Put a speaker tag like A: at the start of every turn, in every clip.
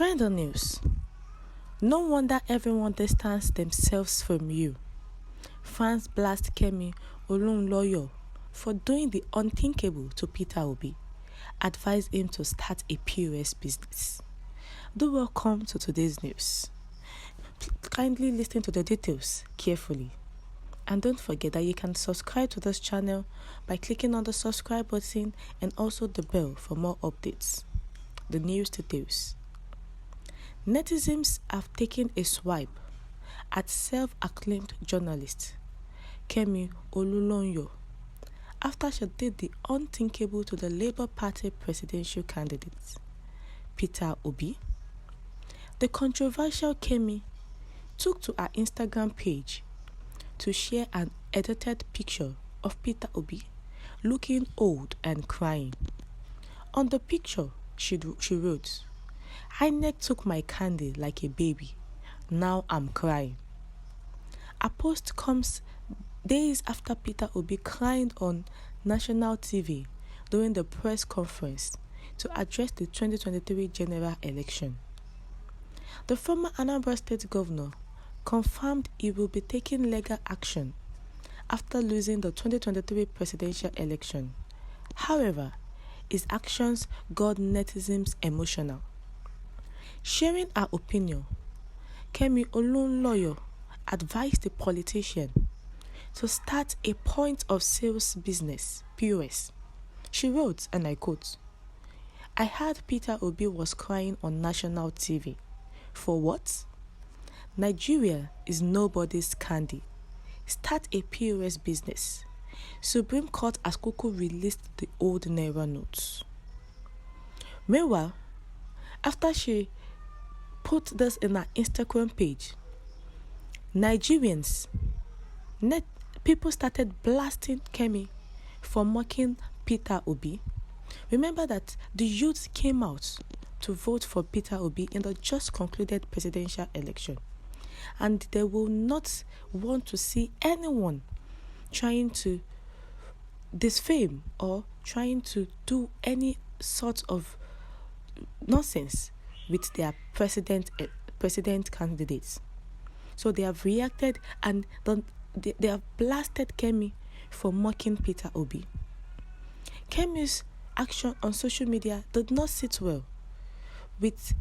A: Trend on news. No wonder everyone distanced themselves from you. Fans blast Kemi Olunloyo for doing the unthinkable to Peter Obi. Advise him to start a POS business. Do welcome to today's news. Kindly listen to the details carefully. And don't forget that you can subscribe to this channel by clicking on the subscribe button and also the bell for more updates. The news details. Netizens have taken a swipe at self-acclaimed journalist Kemi Olunloyo after she did the unthinkable to the Labour Party presidential candidate Peter Obi. The controversial Kemi took to her Instagram page to share an edited picture of Peter Obi looking old and crying. On the picture, she wrote, "INEC took my candy like a baby. Now I'm crying." A post comes days after Peter Obi cried on national TV during the press conference to address the 2023 general election. The former Anambra State governor confirmed he will be taking legal action after losing the 2023 presidential election. However, his actions got netizens emotional. Sharing her opinion, Kemi Olunloyo advised the politician to start a point of sales business, POS. She wrote, and I quote, "I heard Peter Obi was crying on national TV. For what? Nigeria is nobody's candy. Start a POS business." Supreme Court has quickly released the old Naira notes. Meanwhile, after she put this in her Instagram page, people started blasting Kemi for mocking Peter Obi. Remember that the youth came out to vote for Peter Obi in the just concluded presidential election, and they will not want to see anyone trying to defame or trying to do any sort of nonsense with their president candidates. So they have reacted and they have blasted Kemi for mocking Peter Obi. Kemi's action on social media did not sit well with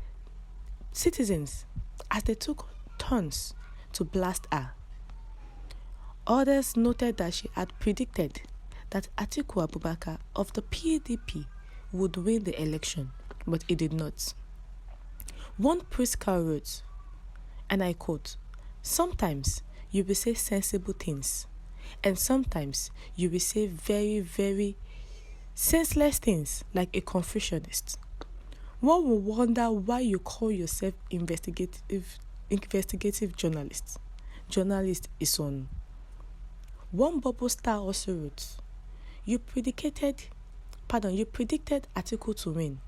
A: citizens as they took turns to blast her. Others noted that she had predicted that Atiku Abubakar of the PDP would win the election, but he did not. One priestcar wrote, and I quote, "Sometimes you will say sensible things, and sometimes you will say very, very senseless things like a Confucianist. One will wonder why you call yourself investigative journalist. Journalist is on." One Bubble Star also wrote, You predicted Atiku to win.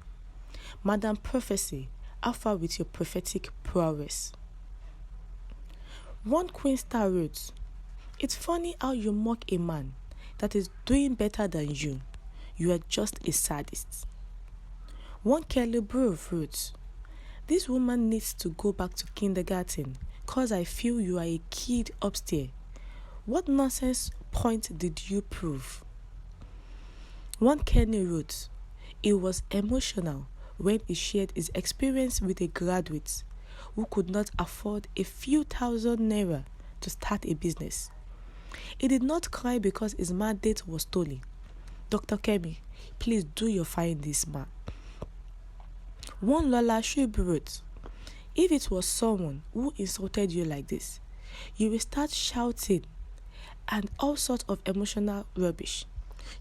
A: Madam Prophecy, how far with your prophetic prowess? One Queen Star wrote, "It's funny how you mock a man that is doing better than you. You are just a sadist." One Kelly Brove wrote, "This woman needs to go back to kindergarten cause I feel you are a kid upstairs. What nonsense point did you prove?" One Kenny wrote, "It was emotional when he shared his experience with a graduate who could not afford a few thousand naira to start a business. He did not cry because his mandate was stolen. Dr. Kemi, please do your find this man." One Lola Shub wrote, "If it was someone who insulted you like this, you will start shouting and all sorts of emotional rubbish.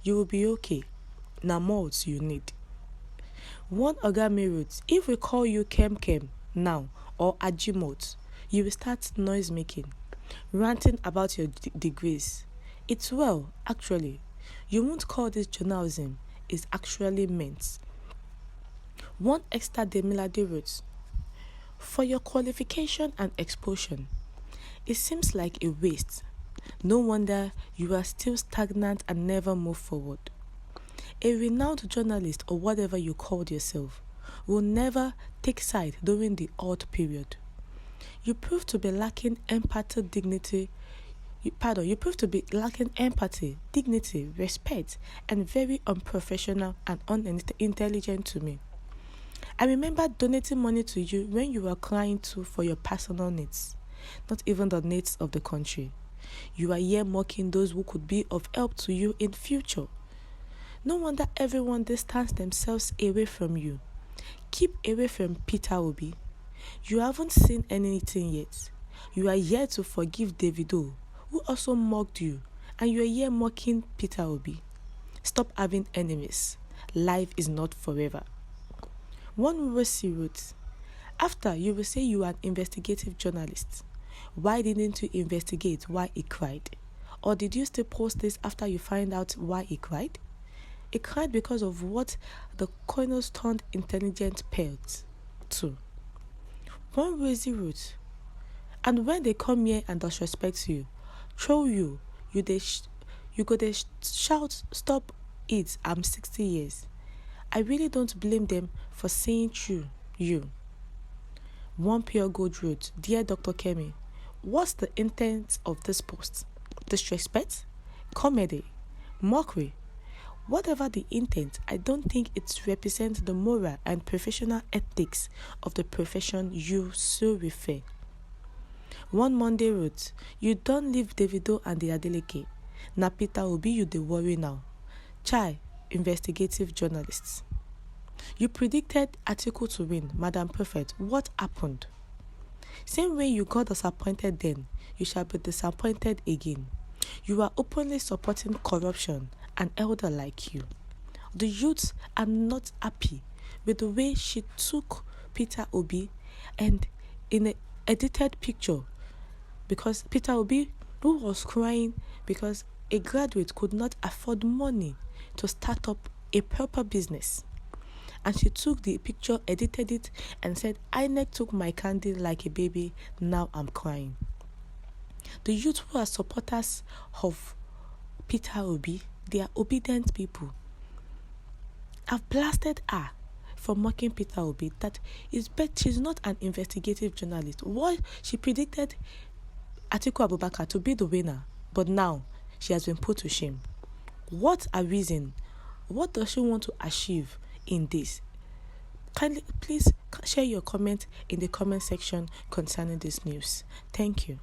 A: You will be okay. Now molds you need." One Ogami wrote, "If we call you Kem now or Ajimot, you will start noise making, ranting about your degrees. It's well, actually. You won't call this journalism. It's actually meant." One Esther Demilade wrote, "For your qualification and exposure, it seems like a waste. No wonder you are still stagnant and never move forward. A renowned journalist or whatever you called yourself will never take side during the odd period. You prove to be lacking dignity, respect, and very unprofessional and unintelligent to me. I remember donating money to you when you were crying too for your personal needs, not even the needs of the country. You are here mocking those who could be of help to you in future. No wonder everyone distanced themselves away from you. Keep away from Peter Obi. You haven't seen anything yet. You are here to forgive Davido, who also mocked you, and you are here mocking Peter Obi. Stop having enemies. Life is not forever. One Rosie wrote, after you will say you are an investigative journalist. Why didn't you investigate why he cried? Or did you still post this after you find out why he cried? He cried because of what the cornerstone intelligent pelt to. One Rosie wrote, and when they come here and disrespect you, throw you go they shout, stop it, I'm 60 years. I really don't blame them for saying through you. One Pure Gold wrote, dear Dr. Kemi, what's the intent of this post? Disrespect? Comedy? Mockery? Whatever the intent, I don't think it represents the moral and professional ethics of the profession you so refer. One Monday wrote, you don't leave Davido and the Adeleke. Na Peter Obi you dey worry now. Chai, investigative journalists. You predicted Atiku to win, Madam Prophet. What happened? Same way you got disappointed then, you shall be disappointed again. You are openly supporting corruption, an elder like you. The youths are not happy with the way she took Peter Obi and in an edited picture, because Peter Obi, who was crying because a graduate could not afford money to start up a proper business. And she took the picture, edited it, and said, INEC took my candy like a baby, now I'm crying. The youth who are supporters of Peter Obi, they are obedient people. I've blasted her for mocking Peter Obi that she's not an investigative journalist. What she predicted Atiku Abubakar to be the winner, but now she has been put to shame. What a reason! What does she want to achieve in this? Kindly, please share your comment in the comment section concerning this news. Thank you.